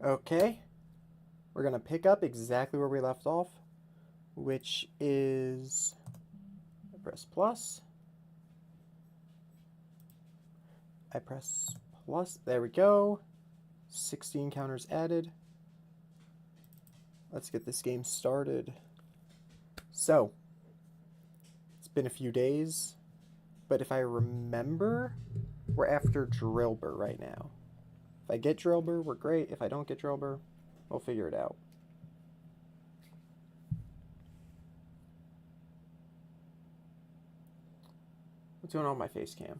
Okay, we're going to pick up exactly where we left off, which is, I press plus, I press plus, there we go, 16 counters added. Let's get this game started. So, it's been a few days, but if I remember, we're after Drillbur right now. If I get Drillbur, we're great. If I don't get Drillbur, we'll figure it out. What's going on with my face cam?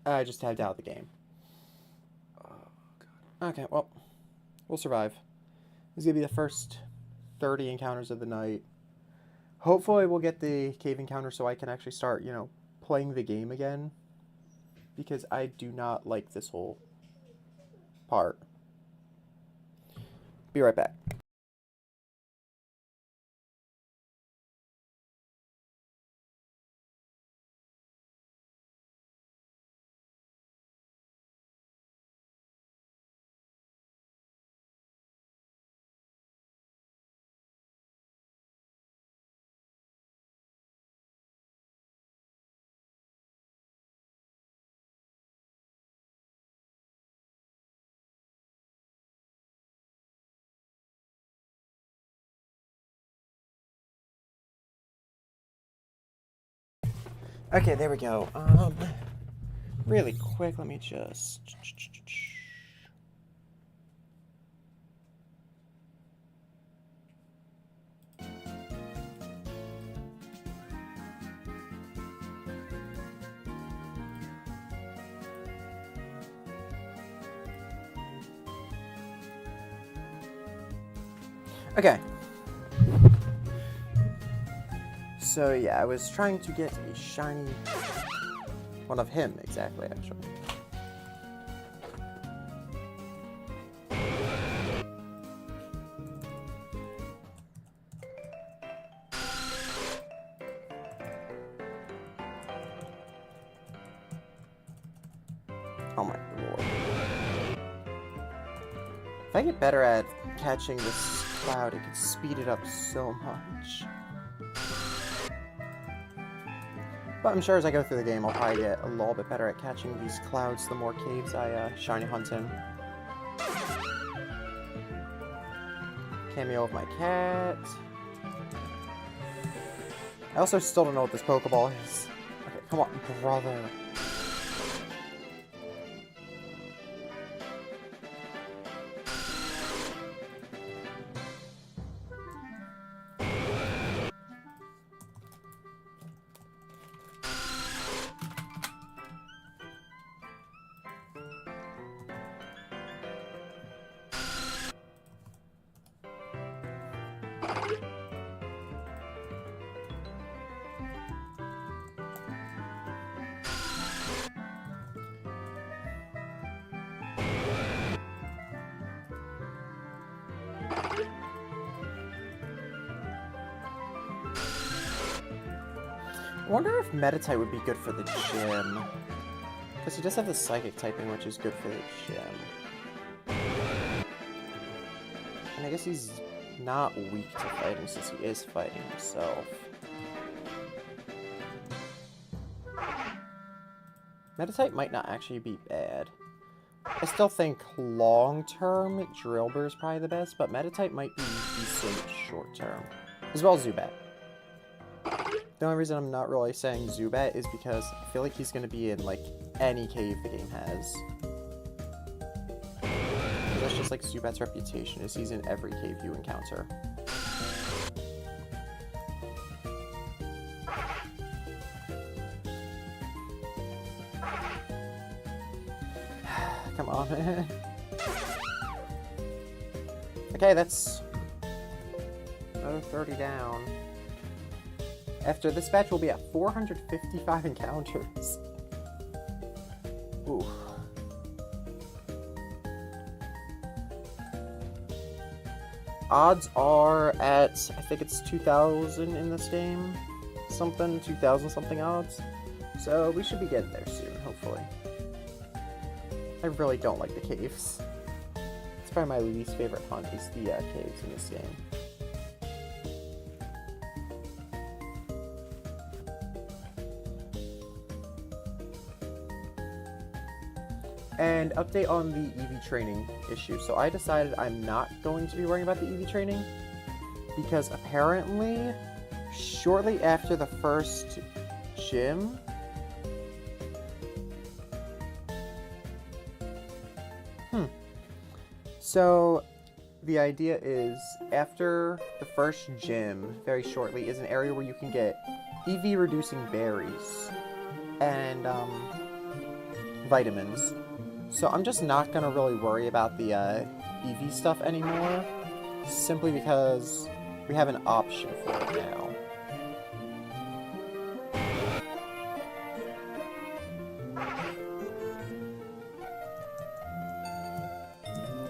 I just tabbed out of the game. Oh, God. Okay, well, we'll survive. This is going to be the first 30 encounters of the night. Hopefully we'll get the cave encounter so I can actually start, playing the game again. Because I do not like this whole part. Be right back. Okay, there we go. Really quick, let me just... Okay. So yeah, I was trying to get a shiny... one of him, exactly, actually. Oh my lord. If I get better at catching this cloud, it could speed it up so much. But I'm sure as I go through the game, I'll probably get a little bit better at catching these clouds the more caves I shiny hunt in. Cameo of my cat. I also still don't know what this Pokeball is. Okay, come on, brother. I wonder if Meditite would be good for the gym. Because he does have the Psychic typing, which is good for the gym. And I guess he's not weak to fighting since he is fighting himself. Meditite might not actually be bad. I still think long-term, Drillbur is probably the best, but Meditite might be decent short-term. As well as Zubat. The only reason I'm not really saying Zubat is because I feel like he's going to be in, like, any cave the game has. That's just, like, Zubat's reputation, is he's in every cave you encounter. Come on, man. Okay, that's another 30 down. After this batch, we'll be at 455 encounters. Ooh. Odds are at, I think it's 2,000 in this game. Something, 2,000 something odds. So we should be getting there soon, hopefully. I really don't like the caves. It's probably my least favorite hunt is the caves in this game. And update on the EV training issue. So I decided I'm not going to be worrying about the EV training because apparently shortly after the first gym, so the idea is after the first gym, very shortly, is an area where you can get EV reducing berries and vitamins. So I'm just not gonna really worry about the EV stuff anymore, simply because we have an option for it now.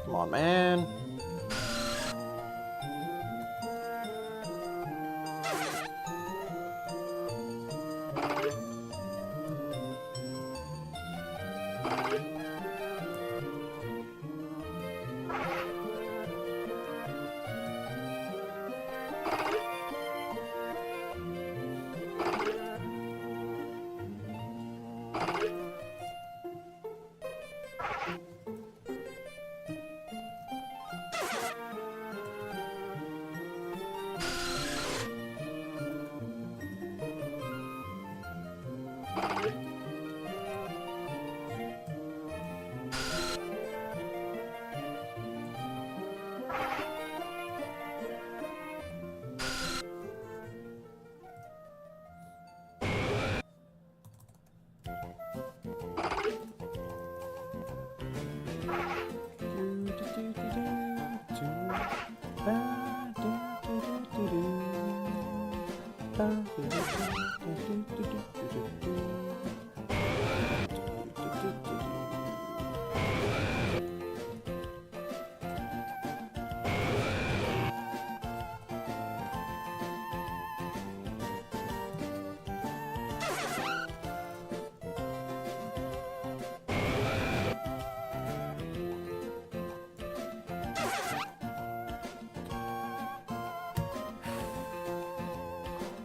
Come on, man.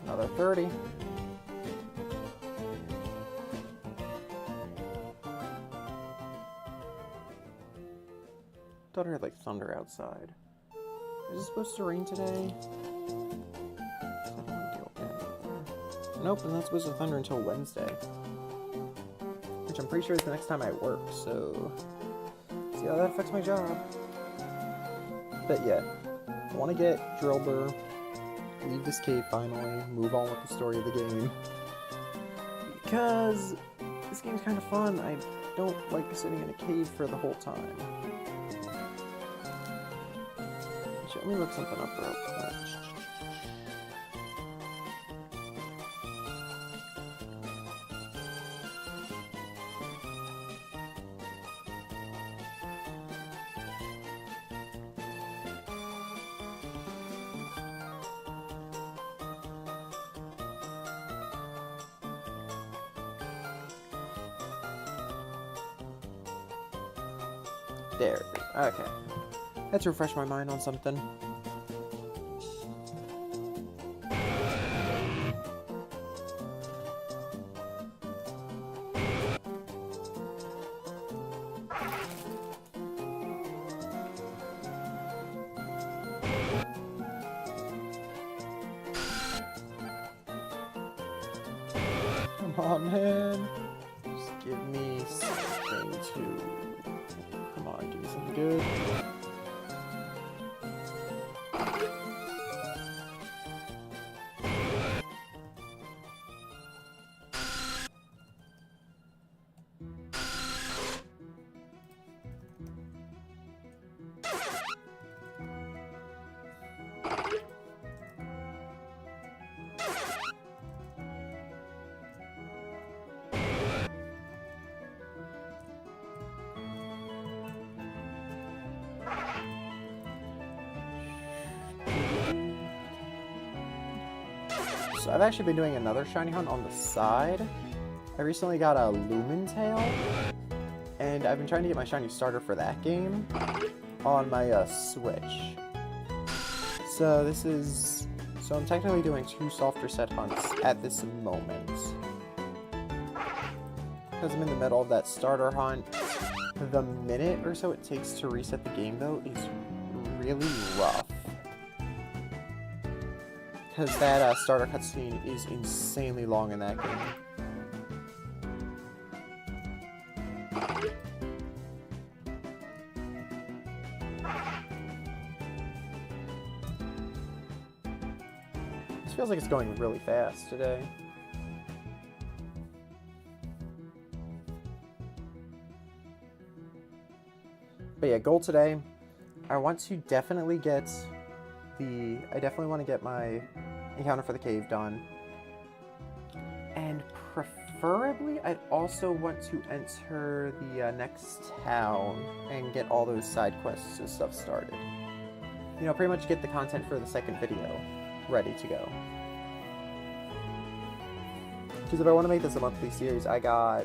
Another 30. Thought I heard like thunder outside. Is it supposed to rain today? Nope, it's not supposed to thunder until Wednesday. Which I'm pretty sure is the next time I work, so see how that affects my job. But yeah, I want to get Drillbur, leave this cave finally, move on with the story of the game. Because this game's kind of fun. I don't like sitting in a cave for the whole time. Let me look something up real quick. There it is. Okay. Let's refresh my mind on something. Come on, man. Just give me something to... Come on, give me something good. So I've actually been doing another shiny hunt on the side, I recently got a Lumen Tail, and I've been trying to get my shiny starter for that game on my Switch. So this is... So I'm technically doing 2 softer set hunts at this moment. Because I'm in the middle of that starter hunt. The minute or so it takes to reset the game, though, is really rough. Because that starter cutscene is insanely long in that game. This feels like it's going really fast today. But yeah, goal today, I want to definitely get I definitely want to get my encounter for the cave done. And preferably, I'd also want to enter the next town and get all those side quests and stuff started. You know, pretty much get the content for the second video ready to go. Because if I want to make this a monthly series, I got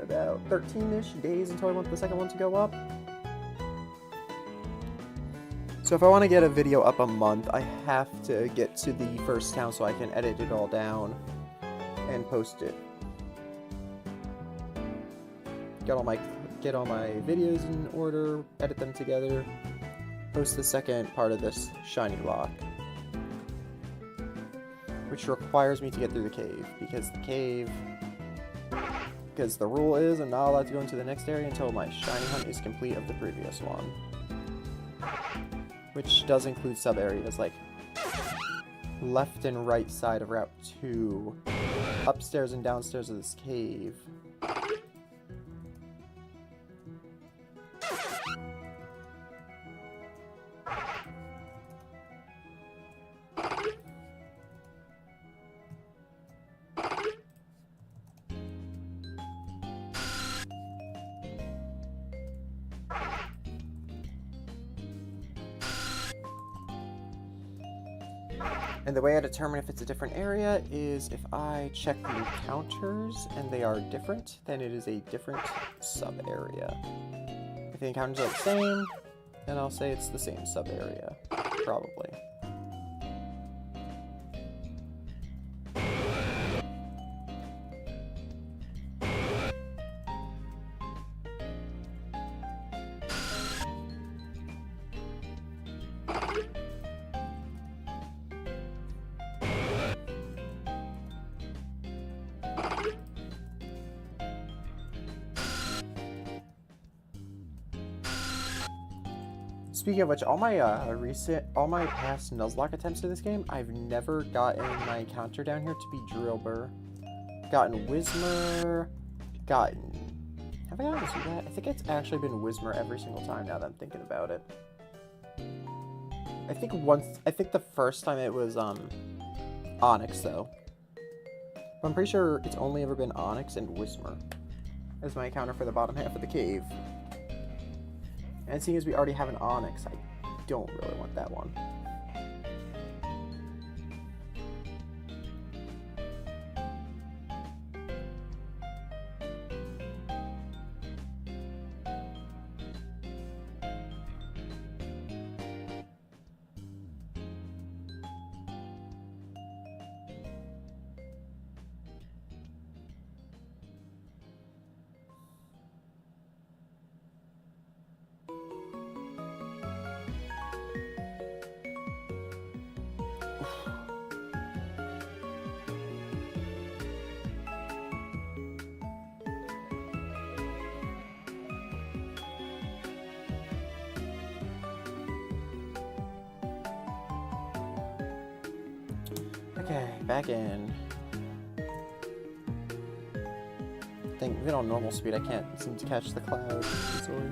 about 13-ish days until I want the second one to go up. So if I want to get a video up a month, I have to get to the first town so I can edit it all down and post it. Get all my videos in order, edit them together, post the second part of this shiny lock, which requires me to get through the cave, because the rule is I'm not allowed to go into the next area until my shiny hunt is complete of the previous one. Which does include sub-areas like left and right side of Route 2, upstairs and downstairs of this cave. And the way I determine if it's a different area is if I check the encounters and they are different, then it is a different sub-area. If the encounters are the same, then I'll say it's the same sub-area, probably. Speaking of which, all my past Nuzloke attempts to this game, I've never gotten my encounter down here to be Drillbur. Gotten Whismur, have I gotten that? I think it's actually been Whismur every single time now that I'm thinking about it. I think the first time it was, Onyx, though. But I'm pretty sure it's only ever been Onyx and Whismur as my encounter for the bottom half of the cave. And seeing as we already have an Onyx, I don't really want that one. Okay, back in. I think even on normal speed I can't seem to catch the cloud easily.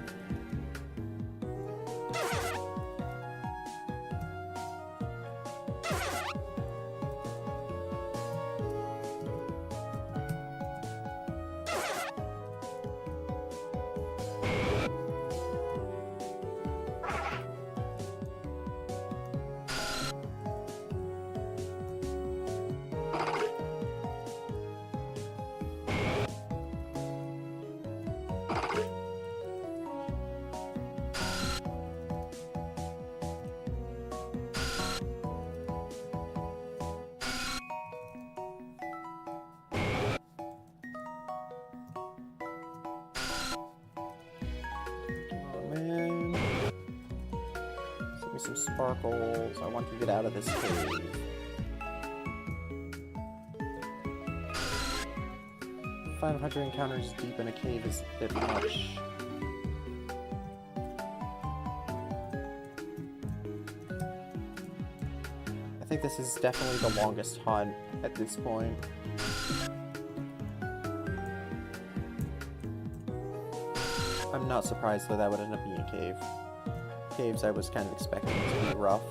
some sparkles. I want to get out of this cave. $500 encounters deep in a cave is a bit much. I think this is definitely the longest hunt at this point. I'm not surprised though that would end up being a cave. Caves I was kind of expecting to be rough.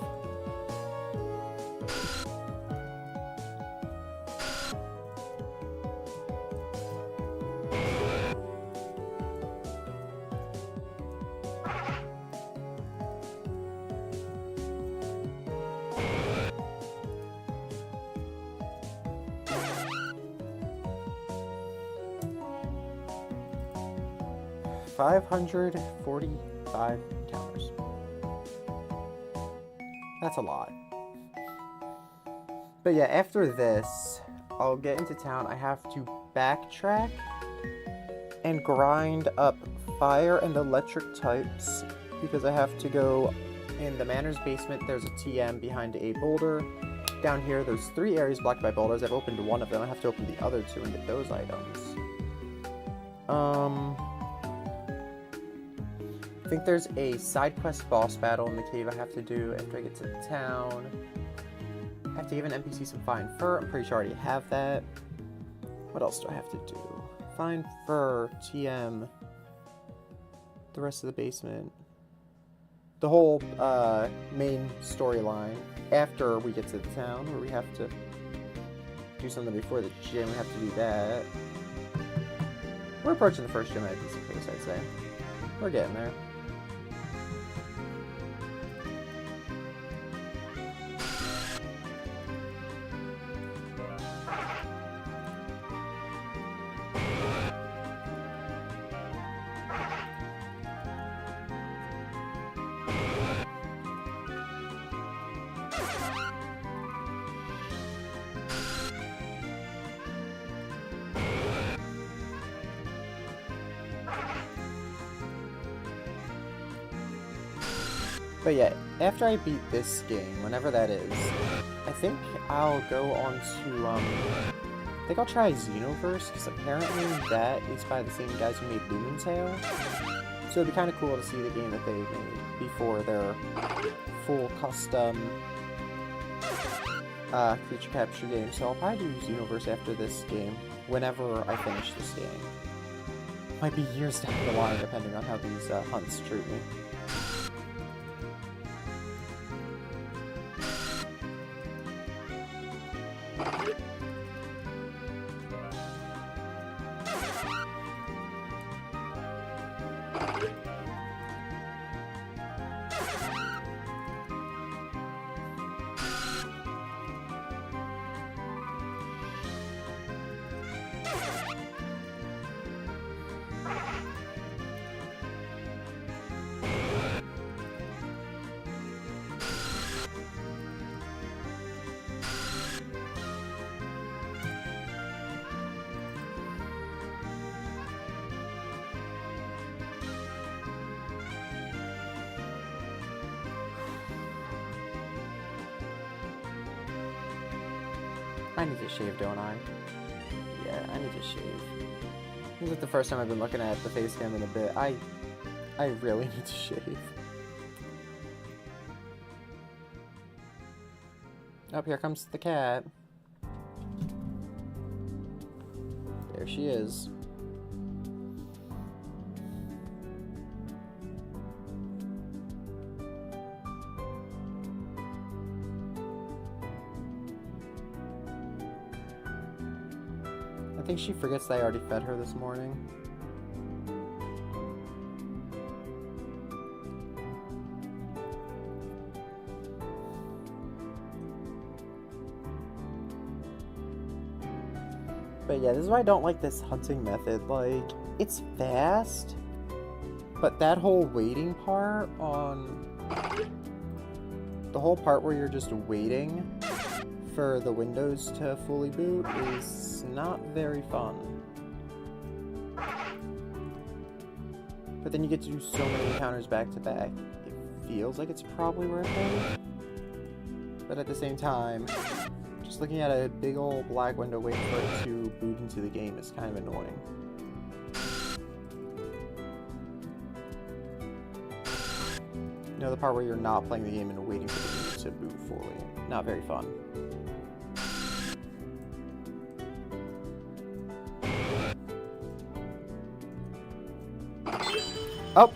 $545 encounters. That's a lot. But yeah, after this, I'll get into town. I have to backtrack and grind up fire and electric types because I have to go in the manor's basement. There's a TM behind a boulder. Down here, there's 3 areas blocked by boulders. I've opened one of them. I have to open the other 2 and get those items. I think there's a side quest boss battle in the cave I have to do after I get to the town. I have to give an NPC some fine fur. I'm pretty sure I already have that. What else do I have to do? Fine fur, TM, the rest of the basement. The whole main storyline after we get to the town where we have to do something before the gym. We have to do that. We're approaching the first gym at this case, I'd say. We're getting there. But yeah, after I beat this game, whenever that is, I think I'll go on to, I think I'll try Xenoverse, because apparently that is by the same guys who made Lumen's Tale. So it'd be kind of cool to see the game that they made before their full custom creature capture game. So I'll probably do Xenoverse after this game, whenever I finish this game. Might be years down the line, depending on how these hunts treat me. I need to shave, don't I? Yeah, I need to shave. This is the first time I've been looking at the face cam in a bit. I really need to shave. Oh, here comes the cat. There she is. I think she forgets that I already fed her this morning. But yeah, this is why I don't like this hunting method. Like, it's fast, but that whole waiting part on... the whole part where you're just waiting for the windows to fully boot is not very fun. But then you get to do so many encounters back to back. It feels like it's probably worth it. But at the same time, just looking at a big old black window waiting for it to boot into the game is kind of annoying. You know, the part where you're not playing the game and waiting for the game to boot fully. Not very fun. Oh!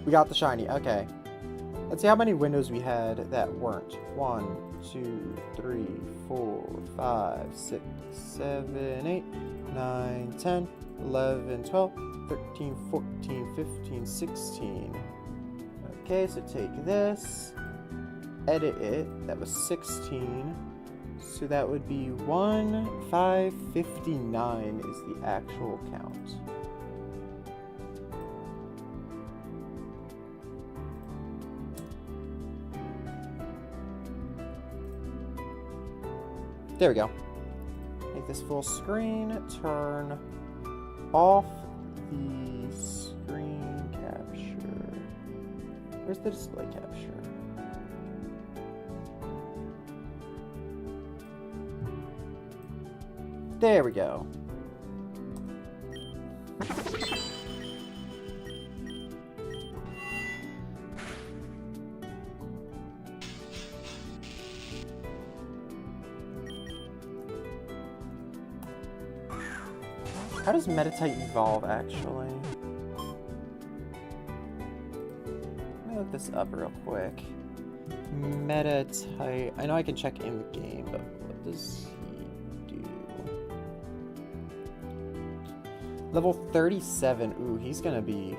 We got the shiny. Okay. Let's see how many windows we had that weren't. 1, 2, 3, 4, 5, 6, 7, 8, 9, 10, 11, 12, 13, 14, 15, 16. Okay, so take this, edit it. That was 16. So that would be 1559 is the actual count. There we go. Make this full screen. Turn off the screen capture. Where's the display capture? There we go. How does Metatite evolve, actually? Let me look this up real quick. Metatite. I know I can check in the game, but what does he do? Level 37. Ooh, he's gonna be...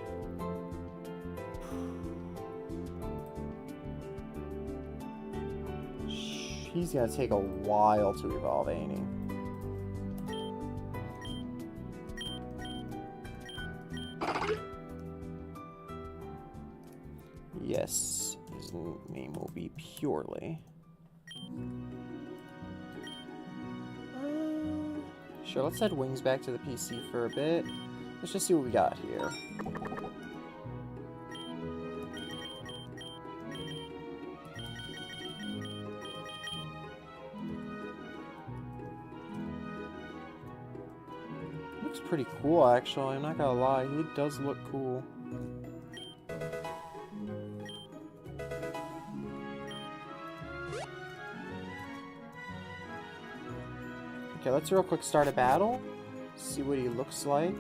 He's gonna take a while to evolve, ain't he? Yes, his name will be Purely. Sure, let's head Wings back to the PC for a bit. Let's just see what we got here. Looks pretty cool, actually. I'm not gonna lie, he does look cool. Okay, let's real quick start a battle. See what he looks like.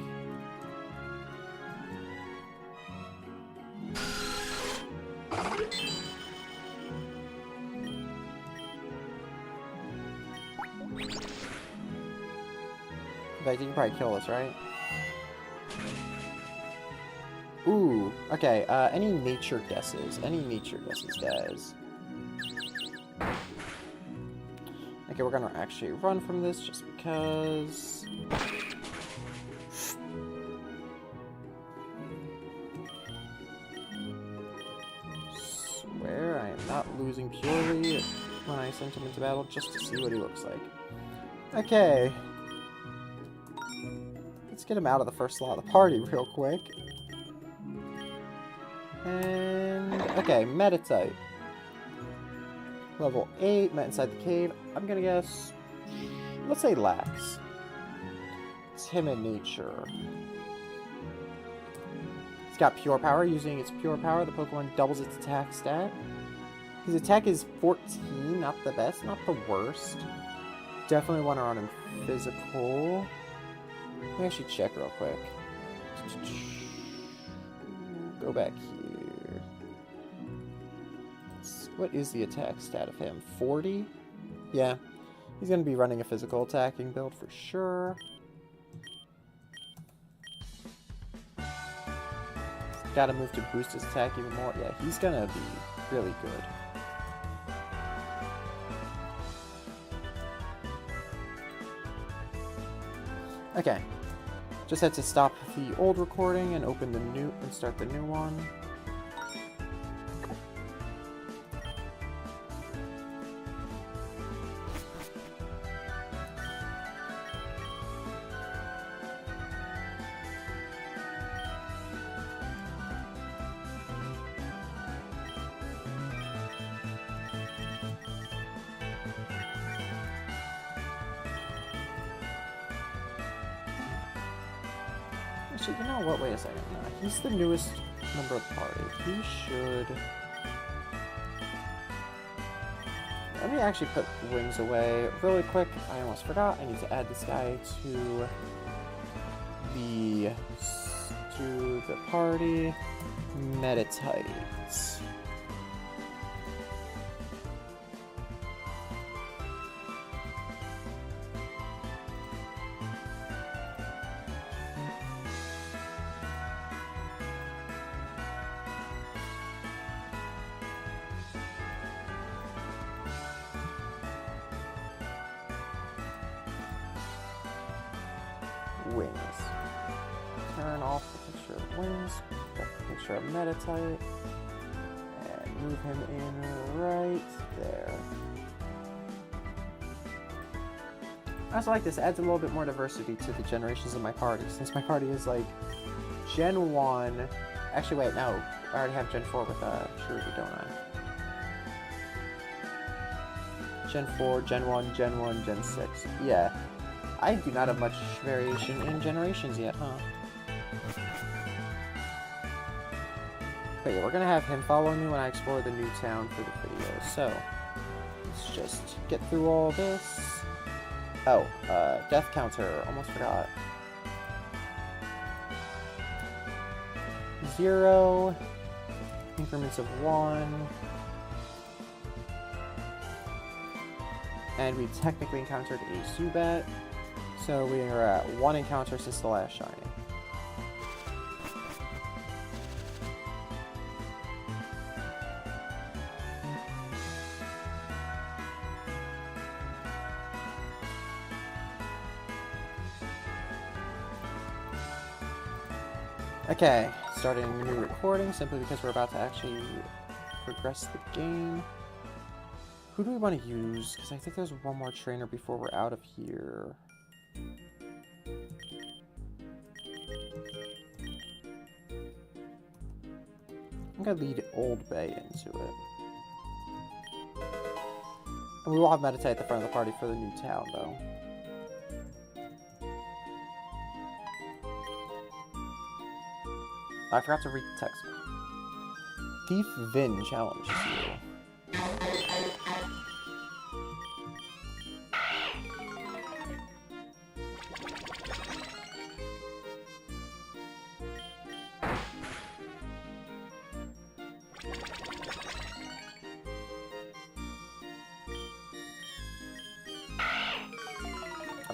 In fact, you can probably kill us, right? Ooh, okay, any nature guesses? Any nature guesses, guys? Okay, we're gonna actually run from this just because... Swear I am not losing Purely when I sent him into battle just to see what he looks like. Okay. Let's get him out of the first slot of the party real quick. And... okay, Metatite. Level 8, met inside the cave. I'm gonna guess... let's say Lax. Timid nature. It's got pure power. Using its pure power, the Pokemon doubles its attack stat. His attack is 14, not the best, not the worst. Definitely want to run him physical. Let me actually check real quick. Go back here. What is the attack stat of him? 40? Yeah. He's going to be running a physical attacking build for sure. He's got to move to boost his attack even more. Yeah, he's going to be really good. Okay. Just had to stop the old recording and open the new and start the new one. Actually, you know what? Wait a second. No, he's the newest member of the party. He should... Let me actually put wings away really quick. I almost forgot. I need to add this guy to the party. Metatites. Wings. Turn off the picture of wings. Get the picture of Metatite. And move him in right there. I also like this. It adds a little bit more diversity to the generations of my party. Since my party is like Gen 1. Actually, wait, no. I already have Gen 4 with Shruti, don't I? Gen 4, Gen 1, Gen 1, Gen 6. Yeah. I do not have much variation in generations yet, huh? But yeah, we're gonna have him follow me when I explore the new town for the video. So, let's just get through all this. Oh, death counter. Almost forgot. 0. Increments of 1. And we technically encountered a Zubat. So we are at 1 encounter since the last shiny. Okay, starting a new recording simply because we're about to actually progress the game. Who do we want to use? Because I think there's one more trainer before we're out of here. I'm gonna lead Old Bay into it. And we will have Meditate at the front of the party for the new town, though. I forgot to read the text. Thief Vin challenges you.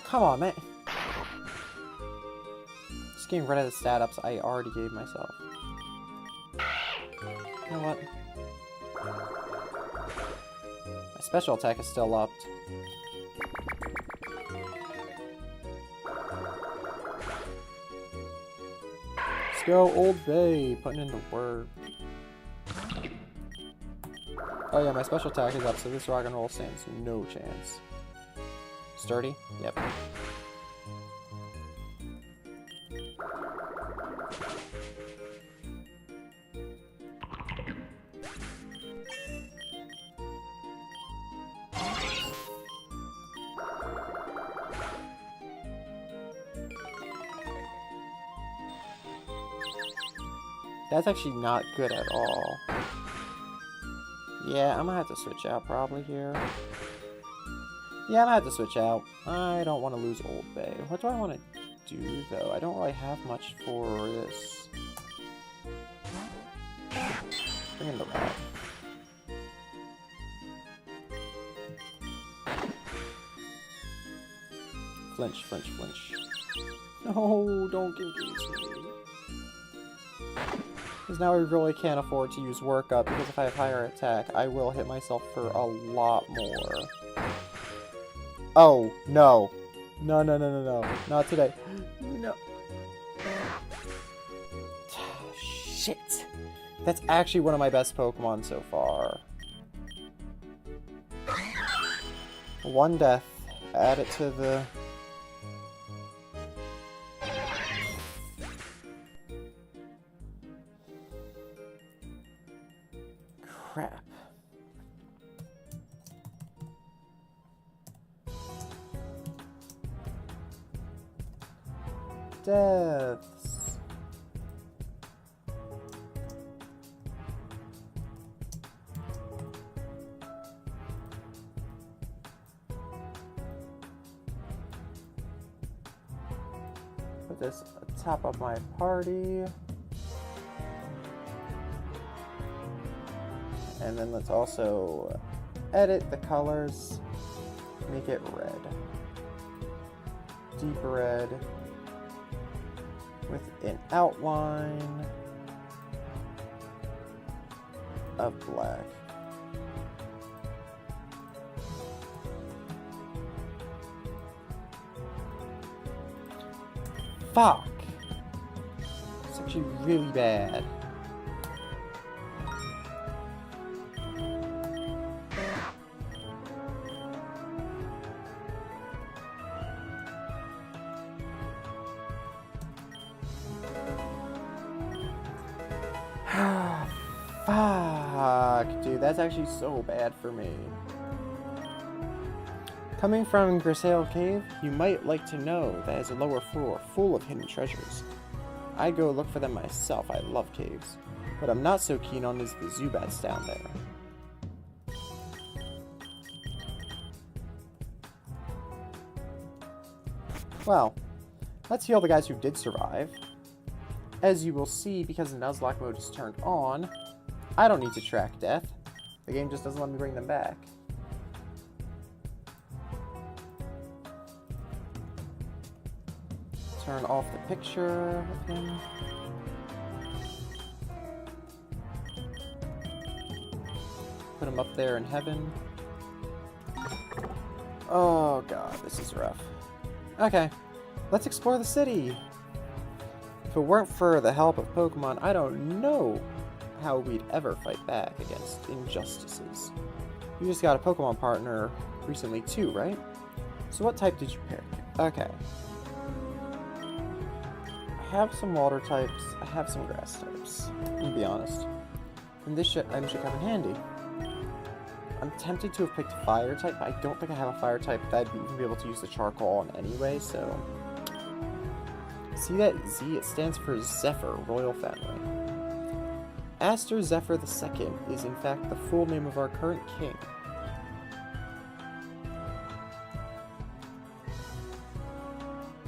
Come on, man. Just getting rid of the stat ups I already gave myself. You know what? My special attack is still upped. Let's go, Old Bay. Putting in the work. Oh yeah, my special attack is up, so this rock and roll stands no chance. Sturdy? Yep. That's actually not good at all. Yeah, I'm gonna have to switch out probably here. Yeah, I'm gonna have to switch out. I don't want to lose Old Bay. What do I want to do, though? I don't really have much for this. Bring in the rat. Flinch, flinch, flinch. No, don't confuse me. Because now I really can't afford to use workup, because if I have higher attack, I will hit myself for a lot more. Oh, no. No, no, no, no, no. Not today. No. Shit. That's actually one of my best Pokemon so far. 1 death. Add it to the... Crap. Deaths. this atop of my party. And then let's also edit the colors, make it red. Deep red with an outline of black. Fuck! It's actually really bad. Fuck, dude, that's actually so bad for me. Coming from Grisaille Cave, you might like to know that it's a lower floor full of hidden treasures. I'd go look for them myself, I love caves. What I'm not so keen on is the Zubats down there. Well, let's heal the guys who did survive. As you will see, because the Nuzloke mode is turned on, I don't need to track death. The game just doesn't let me bring them back. Turn off the picture of him. Put him up there in heaven. Oh god, this is rough. Okay, let's explore the city. If it weren't for the help of Pokemon, I don't know how we'd ever fight back against injustices. You just got a Pokemon partner recently too, right? So what type did you pick? Okay. I have some water types, I have some grass types, to be honest. And this item should come in handy. I'm tempted to have picked fire type, but I don't think I have a fire type that I'd even be able to use the charcoal on anyway, so... See that Z? It stands for Zephyr, Royal Family. Aster Zephyr II is in fact the full name of our current king.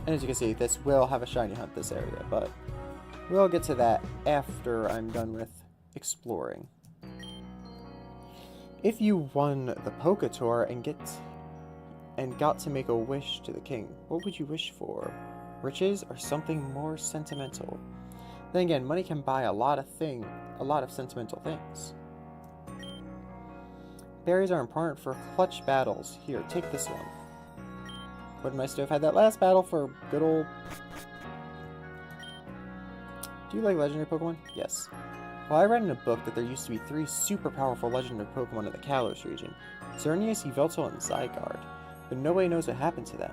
And as you can see, this will have a shiny hunt this area, but we'll get to that after I'm done with exploring. If you won the Poké Tour and got to make a wish to the king, what would you wish for? Riches or something more sentimental? Then again, money can buy a lot of sentimental things. Berries are important for clutch battles. Here, take this one. Wouldn't nice to have had that last battle for good old... Do you like legendary Pokemon? Yes. Well, I read in a book that there used to be 3 super powerful legendary Pokemon in the Kalos region. Xerneas, Yveltal, and Zygarde. But nobody knows what happened to them.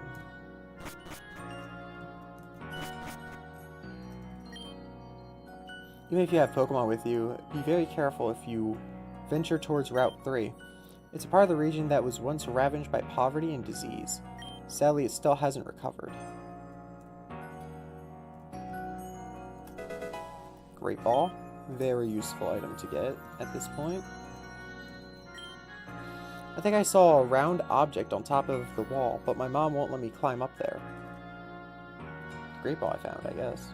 Even if you have Pokemon with you, be very careful if you venture towards Route 3. It's a part of the region that was once ravaged by poverty and disease. Sadly, it still hasn't recovered. Great Ball. Very useful item to get at this point. I think I saw a round object on top of the wall, but my mom won't let me climb up there. Great Ball I found, I guess.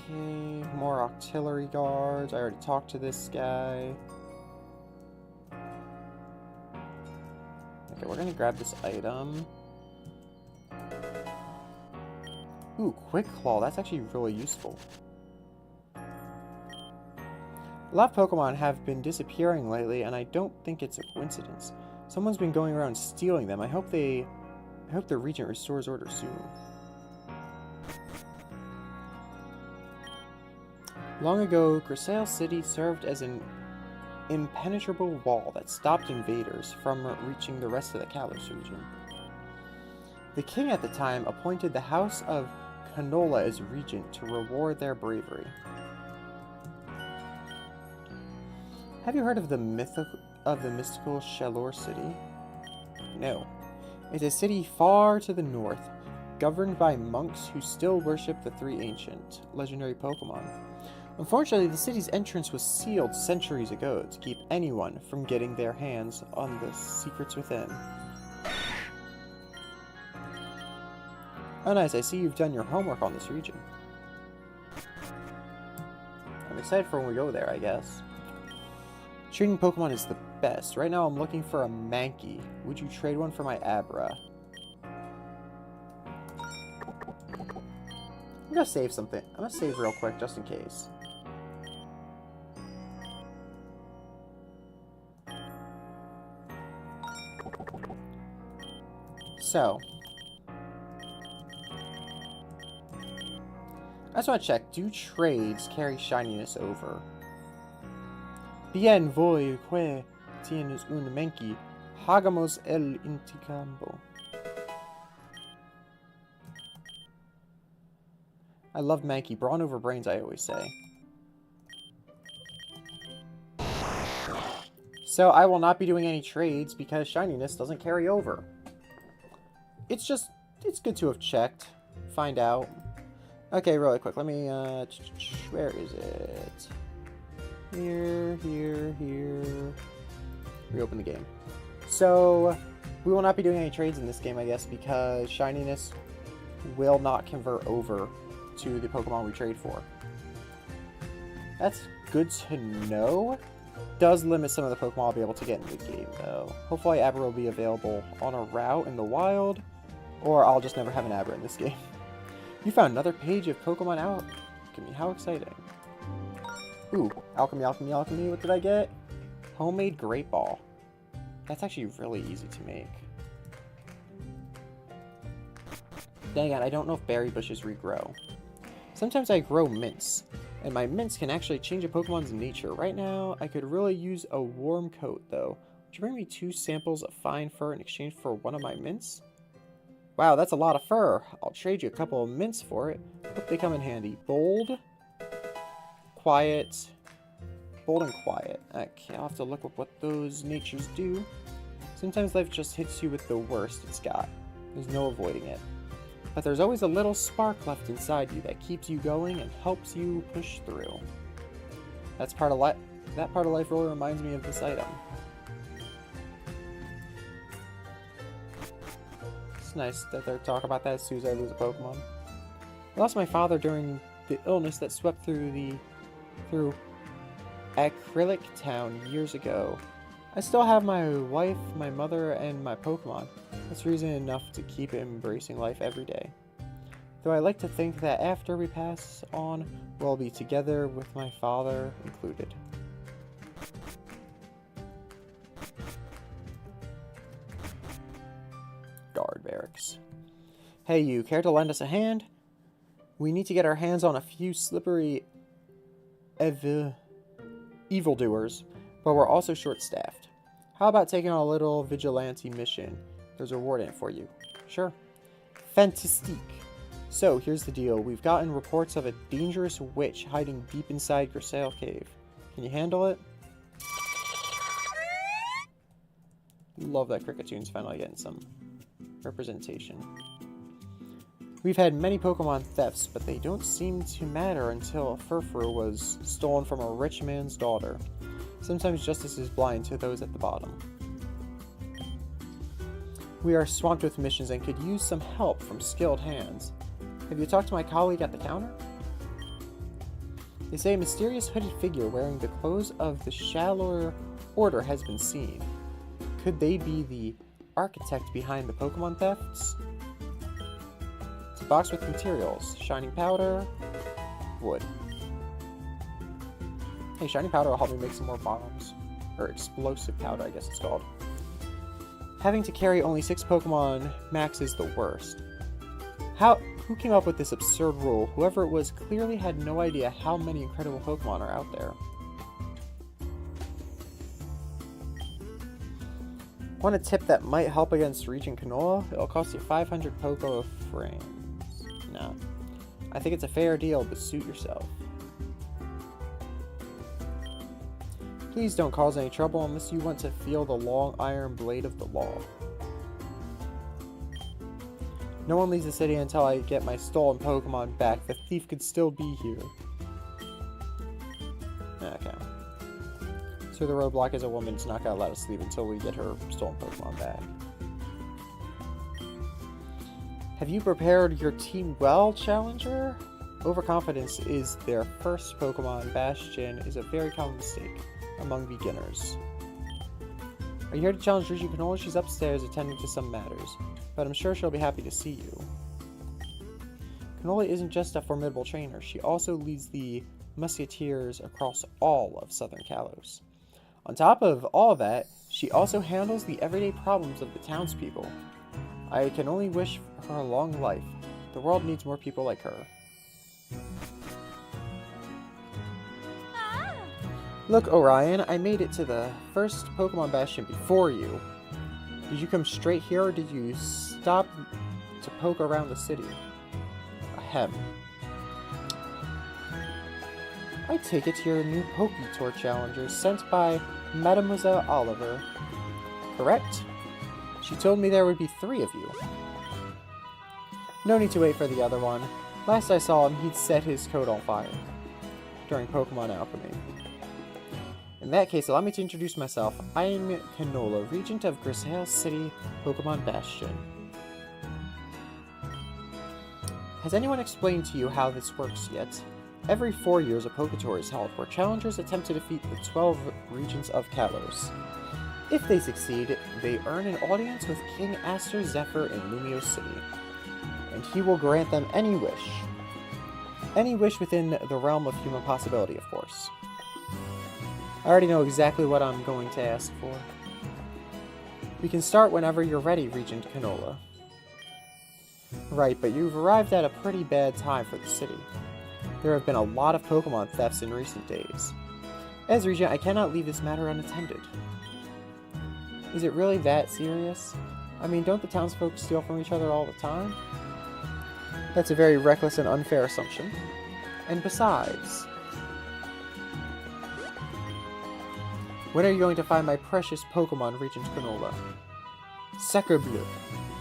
Okay, more auxiliary guards. I already talked to this guy. Okay, we're gonna grab this item. Ooh, Quick Claw. That's actually really useful. A lot of Pokemon have been disappearing lately, and I don't think it's a coincidence. Someone's been going around stealing them. I hope the Regent restores order soon. Long ago, Grisaille City served as an impenetrable wall that stopped invaders from reaching the rest of the Kalos region. The king at the time appointed the House of Canola as regent to reward their bravery. Have you heard of the mystical Chaleur City? No. It's a city far to the north, governed by monks who still worship the 3 ancient legendary Pokemon. Unfortunately, the city's entrance was sealed centuries ago to keep anyone from getting their hands on the secrets within. Oh nice, I see you've done your homework on this region. I'm excited for when we go there, I guess. Trading Pokemon is the best. Right now I'm looking for a Mankey. Would you trade one for my Abra? I'm gonna save something. I'm gonna save real quick just in case. So, I just want to check. Do trades carry shininess over? Bien voy que tienes un Mankey. Hagamos el intercambio. I love Mankey. Brawn over brains, I always say. So I will not be doing any trades because shininess doesn't carry over. It's good to have checked. Find out. Okay, really quick. Let me, where is it? Here. Reopen the game. So, we will not be doing any trades in this game, I guess, because shininess will not convert over to the Pokemon we trade for. That's good to know. Does limit some of the Pokemon I'll be able to get in the game, though. Hopefully Abra will be available on a route in the wild, or I'll just never have an Abra in this game. You found another page of Pokemon Alchemy. How exciting. Ooh, alchemy. What did I get? Homemade Great Ball. That's actually really easy to make. Dang it, I don't know if berry bushes regrow. Sometimes I grow mints, and my mints can actually change a Pokemon's nature. Right now, I could really use a warm coat, though. Would you bring me 2 samples of fine fur in exchange for one of my mints? Wow, that's a lot of fur. I'll trade you a couple of mints for it. Hope they come in handy. Bold, quiet, bold and quiet. Okay, I'll have to look up what those natures do. Sometimes life just hits you with the worst it's got. There's no avoiding it. But there's always a little spark left inside you that keeps you going and helps you push through. That part of life really reminds me of this item. It's nice that they're talking about that as soon as I lose a Pokemon. I lost my father during the illness that swept through Acrylic Town years ago. I still have my wife, my mother, and my Pokemon. That's reason enough to keep embracing life every day. Though I like to think that after we pass on, we'll be together with my father included. Guard barracks. Hey, you care to lend us a hand? We need to get our hands on a few slippery evildoers, but we're also short-staffed. How about taking on a little vigilante mission? There's a reward in it for you. Sure. Fantastique. So, here's the deal. We've gotten reports of a dangerous witch hiding deep inside Grisale Cave. Can you handle it? Love that Crickettoon's finally getting some representation. We've had many Pokemon thefts, but they don't seem to matter until a Furfuru was stolen from a rich man's daughter. Sometimes justice is blind to those at the bottom. We are swamped with missions and could use some help from skilled hands. Have you talked to my colleague at the counter? They say a mysterious hooded figure wearing the clothes of the Shallower Order has been seen. Could they be the architect behind the Pokemon thefts? It's a box with materials. Shining powder, wood. Hey, shiny powder will help me make some more bombs. Or explosive powder, I guess it's called. Having to carry only 6 Pokemon max is the worst. Who came up with this absurd rule? Whoever it was clearly had no idea how many incredible Pokemon are out there. Want a tip that might help against reaching Canola? It'll cost you 500 Poké frames. No. I think it's a fair deal, but suit yourself. Please don't cause any trouble unless you want to feel the long iron blade of the law. No one leaves the city until I get my stolen Pokemon back. The thief could still be here. Okay. So the roadblock is a woman's not gonna let us leave until we get her stolen Pokemon back. Have you prepared your team well, Challenger? Overconfidence is their first Pokemon. Bastion is a very common mistake among beginners. Are you here to challenge Regent Canola? She's upstairs attending to some matters, but I'm sure she'll be happy to see you. Canola isn't just a formidable trainer, she also leads the Musketeers across all of Southern Kalos. On top of all that, she also handles the everyday problems of the townspeople. I can only wish her a long life. The world needs more people like her. Look, Orion, I made it to the first Pokemon Bastion before you. Did you come straight here, or did you stop to poke around the city? Ahem. I take it you're a new Poketour Challenger sent by Mademoiselle Oliver. Correct? She told me there would be 3 of you. No need to wait for the other one. Last I saw him, he'd set his coat on fire during Pokemon Alchemy. In that case, allow me to introduce myself. I am Canola, Regent of Grisaille City, Pokemon Bastion. Has anyone explained to you how this works yet? Every 4 years, a Poketour is held, where challengers attempt to defeat the 12 regions of Kalos. If they succeed, they earn an audience with King Aster Zephyr in Lumio City, and he will grant them any wish. Any wish within the realm of human possibility, of course. I already know exactly what I'm going to ask for. We can start whenever you're ready, Regent Canola. Right, but you've arrived at a pretty bad time for the city. There have been a lot of Pokemon thefts in recent days. As Regent, I cannot leave this matter unattended. Is it really that serious? I mean, don't the townsfolk steal from each other all the time? That's a very reckless and unfair assumption. And besides, when are you going to find my precious Pokemon, Regent Canola? Sacre Bleu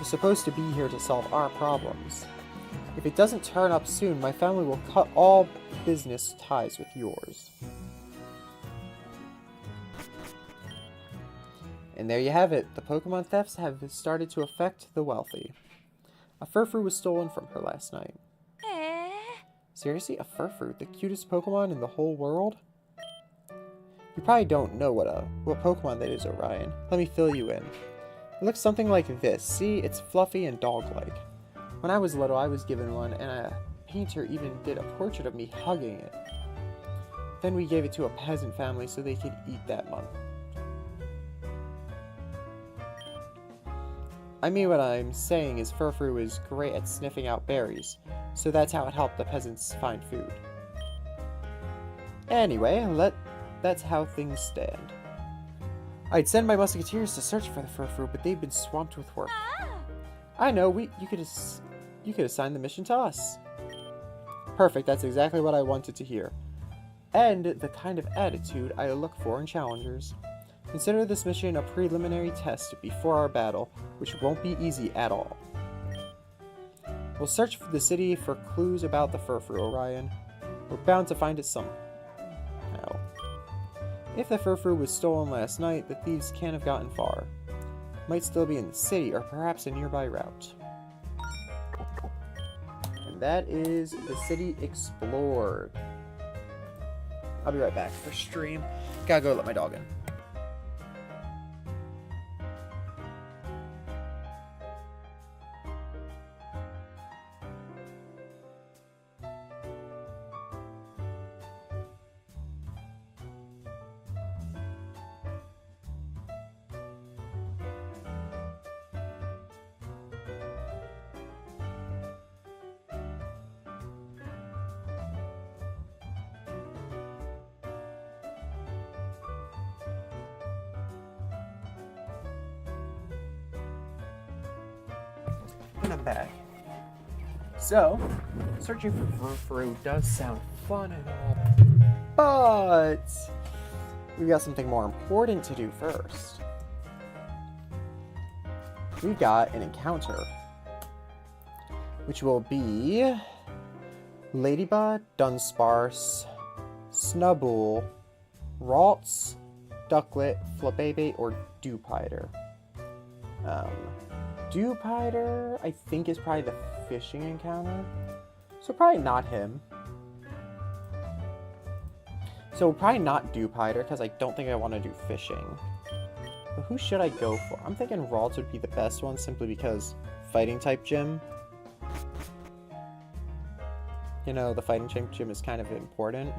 is supposed to be here to solve our problems. If it doesn't turn up soon, my family will cut all business ties with yours. And there you have it. The Pokemon thefts have started to affect the wealthy. A Furfrou was stolen from her last night. Seriously? A Furfrou? The cutest Pokemon in the whole world? You probably don't know what Pokemon that is, Orion. Let me fill you in. It looks something like this. See? It's fluffy and dog-like. When I was little, I was given one, and a painter even did a portrait of me hugging it. Then we gave it to a peasant family so they could eat that month. I mean, what I'm saying is Furfrou is great at sniffing out berries, so that's how it helped the peasants find food. Anyway, that's how things stand. I'd send my musketeers to search for the Furfrou, but they've been swamped with work. I know, you could assign the mission to us. Perfect, that's exactly what I wanted to hear. And the kind of attitude I look for in challengers. Consider this mission a preliminary test before our battle, which won't be easy at all. We'll search for the city for clues about the Furfrou, Orion. We're bound to find it somehow. If the Furfrou was stolen last night, the thieves can't have gotten far. Might still be in the city, or perhaps a nearby route. And that is the city explored. I'll be right back for stream. Gotta go let my dog in. And I'm back. So, searching for Furfrou does sound fun and all, but we've got something more important to do first. We've got an encounter, which will be Ladybug, Dunsparce, Snubbull, Ralts, Ducklet, Flabébé, or Dewpider. Dewpider, I think, is probably the fishing encounter. So probably not him. So probably not Dewpider, because I don't think I want to do fishing. But who should I go for? I'm thinking Ralts would be the best one, simply because fighting type gym. You know, the fighting type gym is kind of important.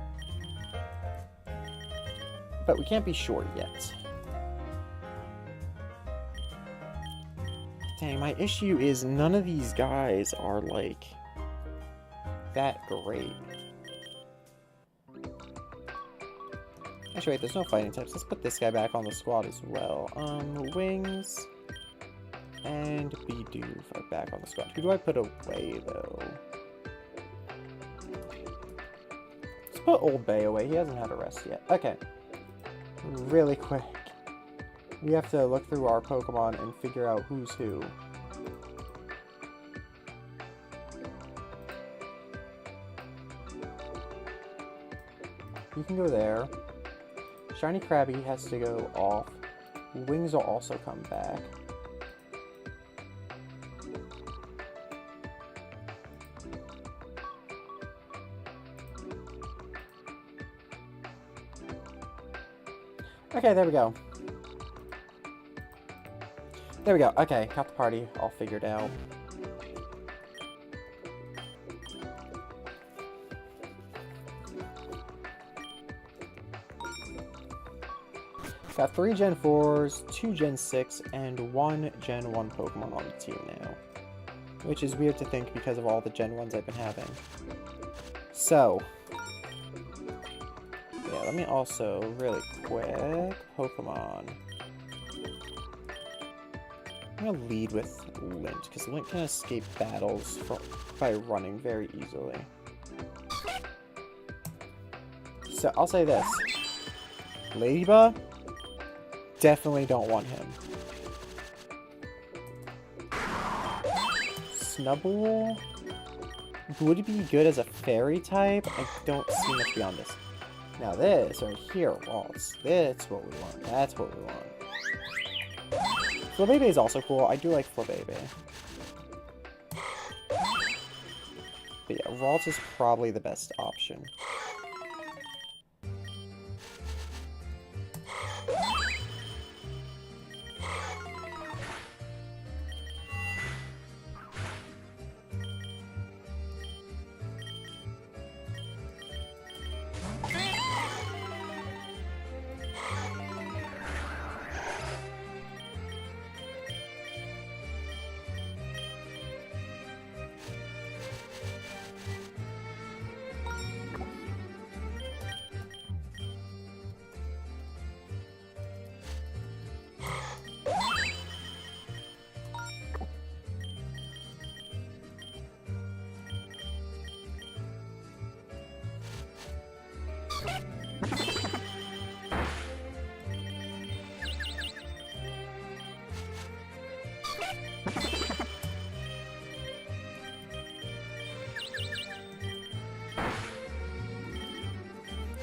But we can't be sure yet. Dang, my issue is none of these guys are, like, that great. Actually, wait, there's no fighting types. Let's put this guy back on the squad as well. Wings and Bidoof are back on the squad. Who do I put away, though? Let's put Old Bay away. He hasn't had a rest yet. Okay. Really quick. We have to look through our Pokemon and figure out who's who. You can go there. Shiny Krabby has to go off. Wings will also come back. Okay, there we go. There we go. Okay, got the party all figured out. Got 3 Gen 4s, 2 Gen 6, and 1 Gen 1 Pokemon on the team now. Which is weird to think because of all the Gen 1s I've been having. So. Yeah, let me also, really quick, Pokemon. I'm gonna lead with Lint, because Lint can escape battles by running very easily. So, I'll say this. Ladybug? Definitely don't want him. Snubbull would be good as a fairy type. I don't see much beyond this. Now this right here, Waltz. That's what we want. That's what we want. Flabébé is also cool. I do like Flabébé. But yeah, Waltz is probably the best option.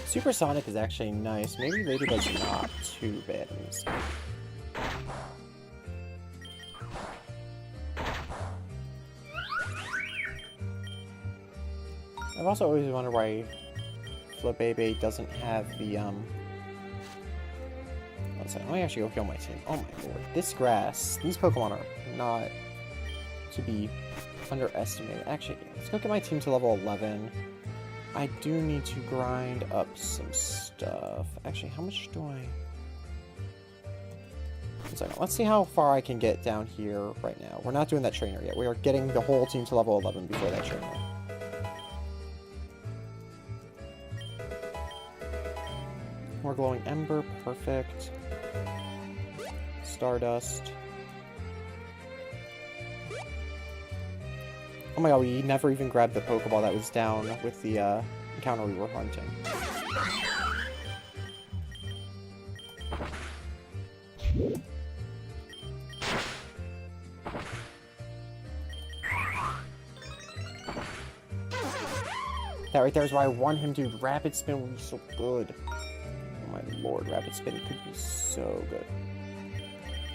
Supersonic is actually nice. Maybe Ladybug's not too bad in this game. I've also always wondered why Flabébé doesn't have the, One second, let me actually go heal my team. Oh my lord. This grass, these Pokemon are not to be underestimated. Actually, let's go get my team to level 11. I do need to grind up some stuff. Actually, how much do I... One second. Let's see how far I can get down here right now. We're not doing that trainer yet. We are getting the whole team to level 11 before that trainer. More glowing ember. Perfect. Stardust. Oh my god, we never even grabbed the Pokeball that was down with the encounter we were hunting. That right there is why I want him to. Rapid Spin would be so good. Oh my lord, Rapid Spin could be so good.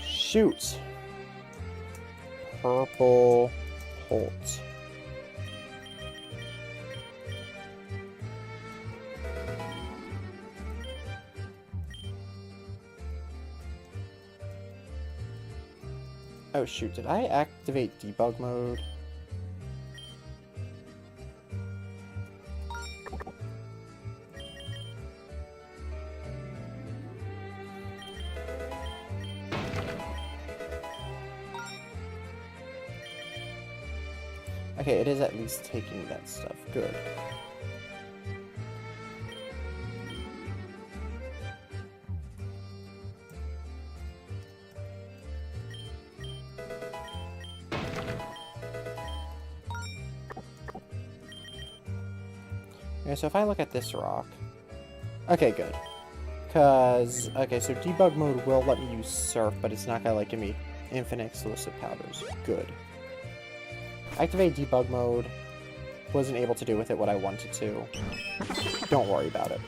Shoot! purple Holt. Oh shoot, did I activate debug mode? Okay, it is at least taking that stuff. Good. Okay, so if I look at this rock... Okay, good. Because... Okay, so debug mode will let me use surf, but it's not gonna, like, give me infinite explosive powders. Good. Activate debug mode. Wasn't able to do with it what I wanted to. Don't worry about it.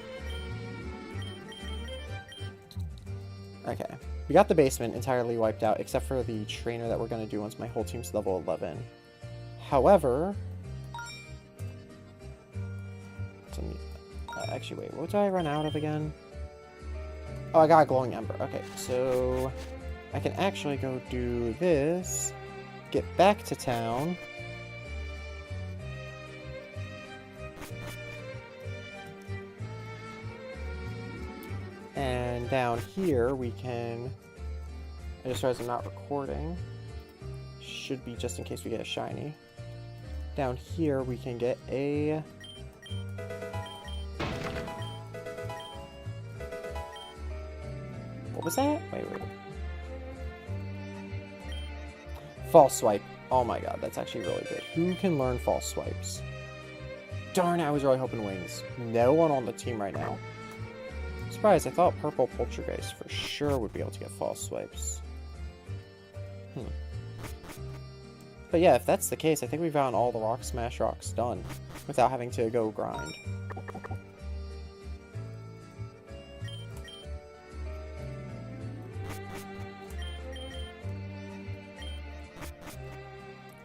Okay. We got the basement entirely wiped out, except for the trainer that we're going to do once my whole team's level 11. However... actually, wait. What did I run out of again? Oh, I got a glowing ember. Okay, so... I can actually go do this. Get back to town. And down here we can... I just realized I'm not recording. Should be just in case we get a shiny. Down here we can get a... What was that? Wait. False swipe. Oh my god, that's actually really good. Who can learn false swipes? Darn, I was really hoping wings. No one on the team right now. Surprised, I thought purple poltergeist for sure would be able to get false swipes. But yeah, if that's the case, I think we've gotten all the rock smash rocks done without having to go grind.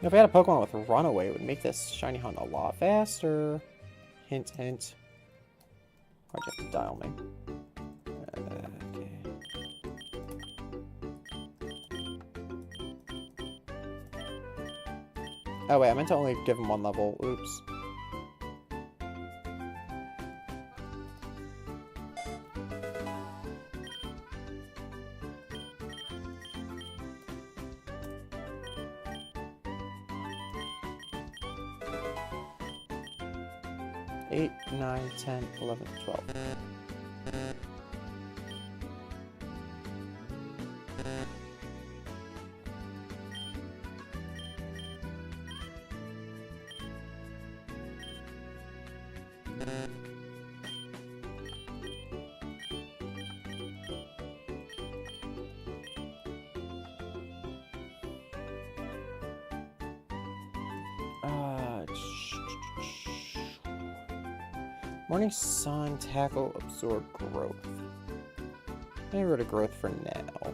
If we had a Pokemon with a runaway, it would make this shiny hunt a lot faster. Hint, hint. Why'd you have to dial me? Okay. Oh wait, I meant to only give him one level. Oops. Eight, 9, 10, 11, 12. Morning Sun, Tackle, Absorb, Growth. Get rid of Growth for now.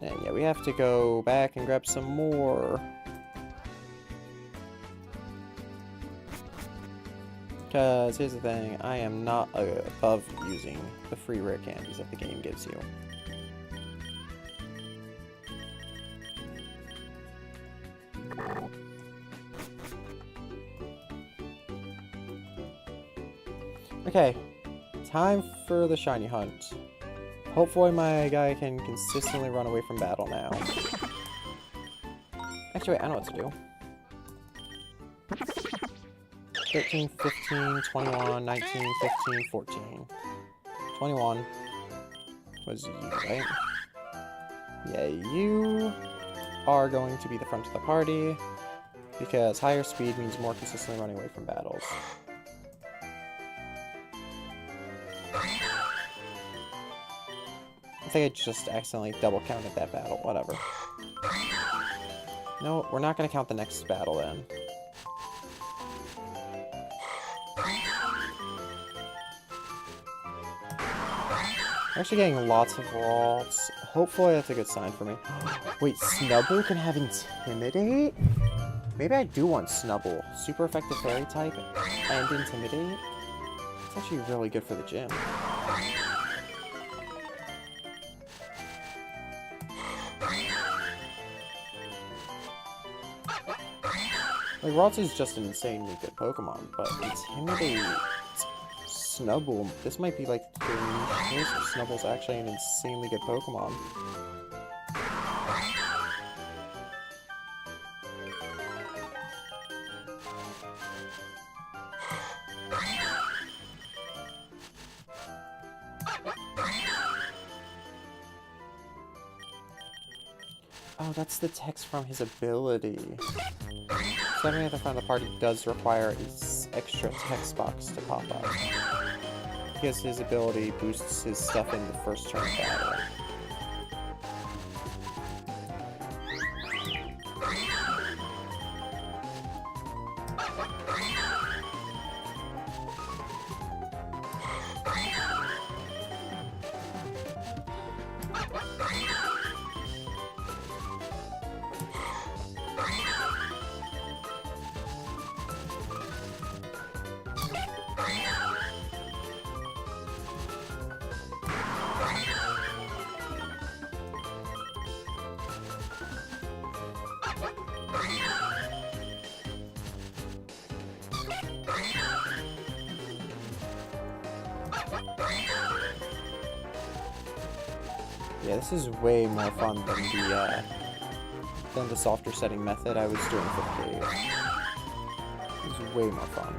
And yeah, we have to go back and grab some more. Because here's the thing, I am not above using the free rare candies that the game gives you. Okay, time for the shiny hunt. Hopefully my guy can consistently run away from battle now. Actually, wait, I know what to do. 13, 15, 21, 19, 15, 14. 21 was you, right? Yeah, you are going to be the front of the party, because higher speed means more consistently running away from battles. I think I just accidentally double counted that battle. Whatever. No, we're not going to count the next battle then. We're actually getting lots of ralts. Hopefully that's a good sign for me. Wait, Snubbull can have Intimidate? Maybe I do want Snubbull. Super effective fairy type and Intimidate. It's actually really good for the gym. Like, Ralts is just an insanely good Pokemon, but Intimidate, Snubbull, this might be like the case where Snubbull's actually an insanely good Pokemon. Oh, that's the text from his ability. So every other friend of the party does require an extra text box to pop up. Because his ability boosts his stuff in the first turn of battle. Yeah, this is way more fun than the softer setting method I was doing for the cave. This is way more fun.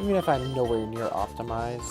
Even if I'm nowhere near optimized.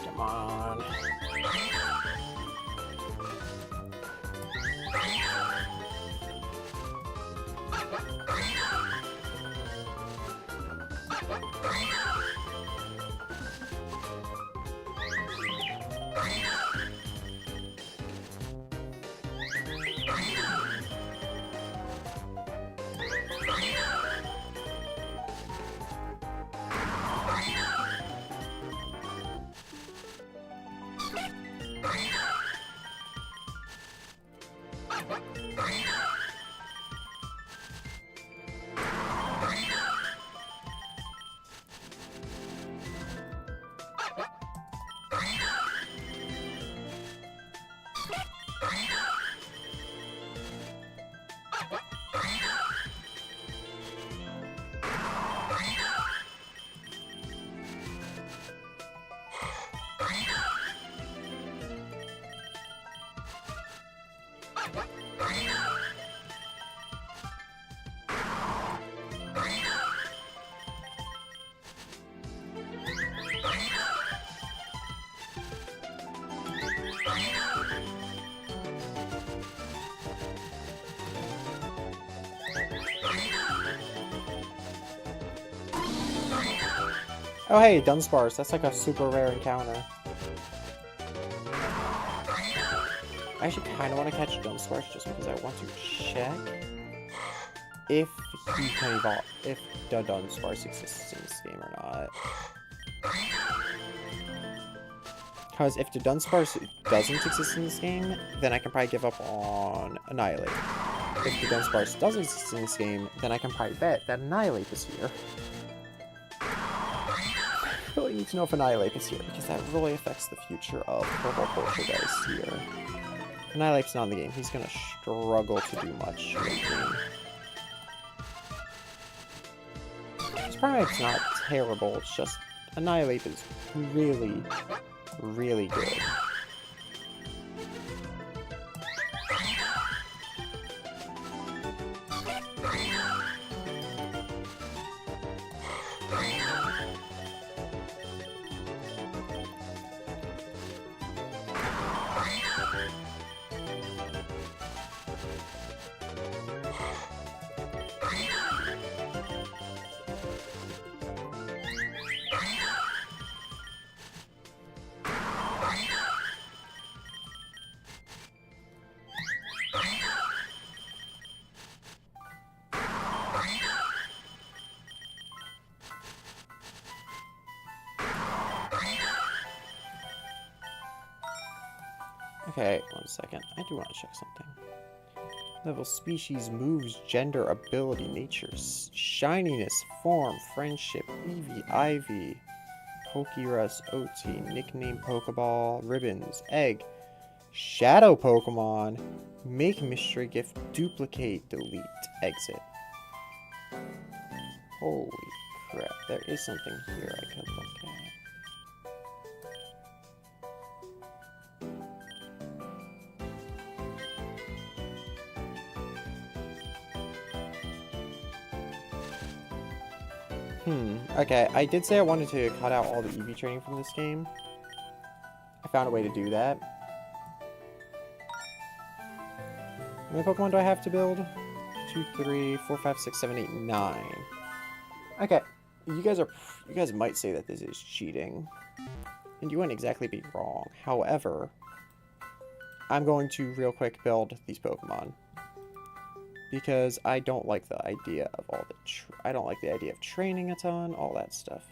Come on. Oh hey, Dunsparce. That's like a super rare encounter. I actually kind of want to catch Dunsparce just because I want to check if he can evolve, if the Dunsparce exists in this game or not. Because if the Dunsparce doesn't exist in this game, then I can probably give up on Annihilate. If the Dunsparce does exist in this game, then I can probably bet that Annihilate is here. I really need to know if Annihilate is here, because that really affects the future of Purple Poltergeist here. Annihilate's not in the game. He's gonna struggle to do much late game. His Primate's not terrible, it's just Annihilate is really, really good. Okay, one second. I do want to check something. Level, species, moves, gender, ability, nature, shininess, form, friendship, Eevee, Ivy, Pokerus, OT, nickname, Pokeball, ribbons, egg, shadow Pokemon, make mystery gift, duplicate, delete, exit. Holy crap, there is something here I could look at. Okay, I did say I wanted to cut out all the Eevee training from this game. I found a way to do that. How many Pokemon do I have to build? 2, 3, 4, 5, 6, 7, 8, 9. Okay, you guys might say that this is cheating. And you wouldn't exactly be wrong. However, I'm going to real quick build these Pokemon. Because I don't like the idea of all the I don't like the idea of training a ton, all that stuff.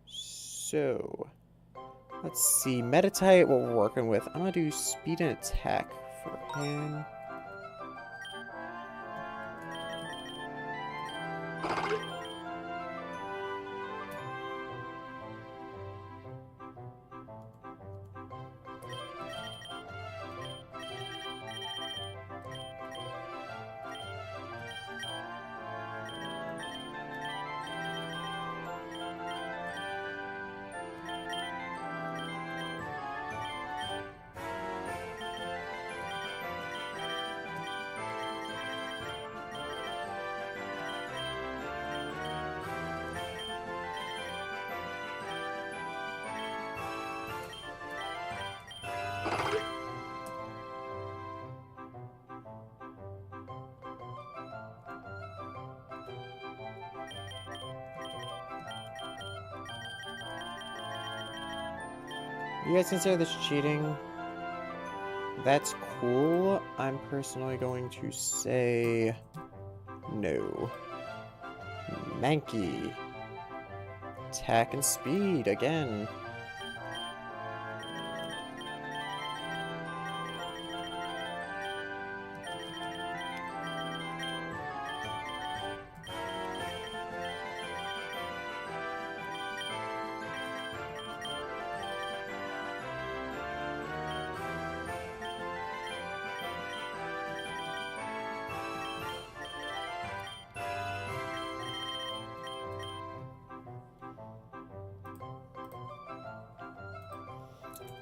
So, let's see. Meta-type, what we're working with. I'm gonna do speed and attack for him. You guys consider this cheating? That's cool. I'm personally going to say no. Mankey. Attack and speed again.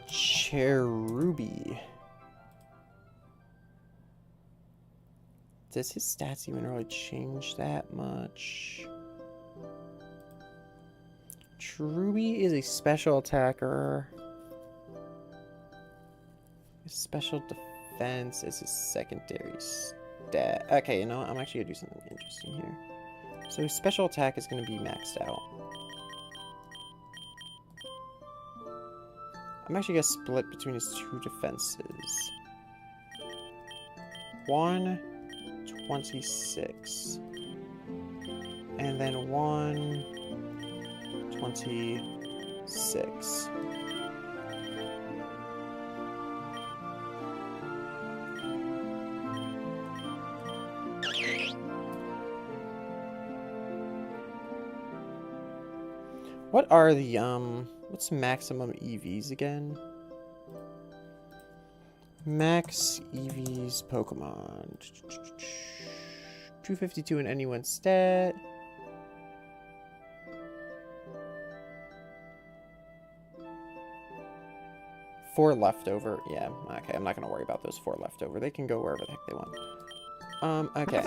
Cherubi. Does his stats even really change that much? Cherubi is a special attacker. His special defense is his secondary stat. Okay, you know what? I'm actually gonna do something interesting here. So his special attack is gonna be maxed out. I'm actually going to split between his two defenses. 126. And then 126. What are the, what's maximum EVs again? Max EVs Pokemon. 252 in any one stat. Four leftover. Yeah, okay, I'm not going to worry about those 4 leftover. They can go wherever the heck they want. Okay.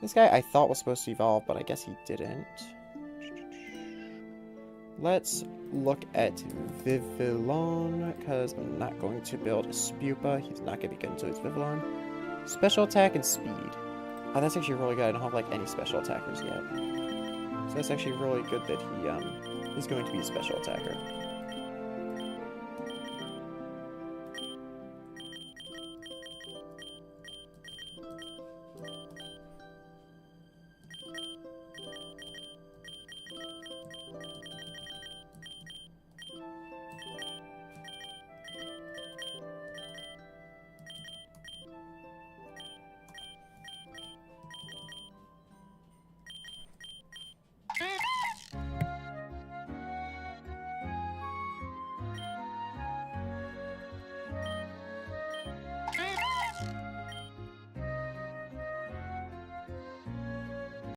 This guy I thought was supposed to evolve, but I guess he didn't. Let's look at Vivillon, because I'm not going to build a Spupa. He's not going to be good until he's Vivillon. Special attack and speed. Oh, that's actually really good. I don't have, like, any special attackers yet. So that's actually really good that he is going to be a special attacker.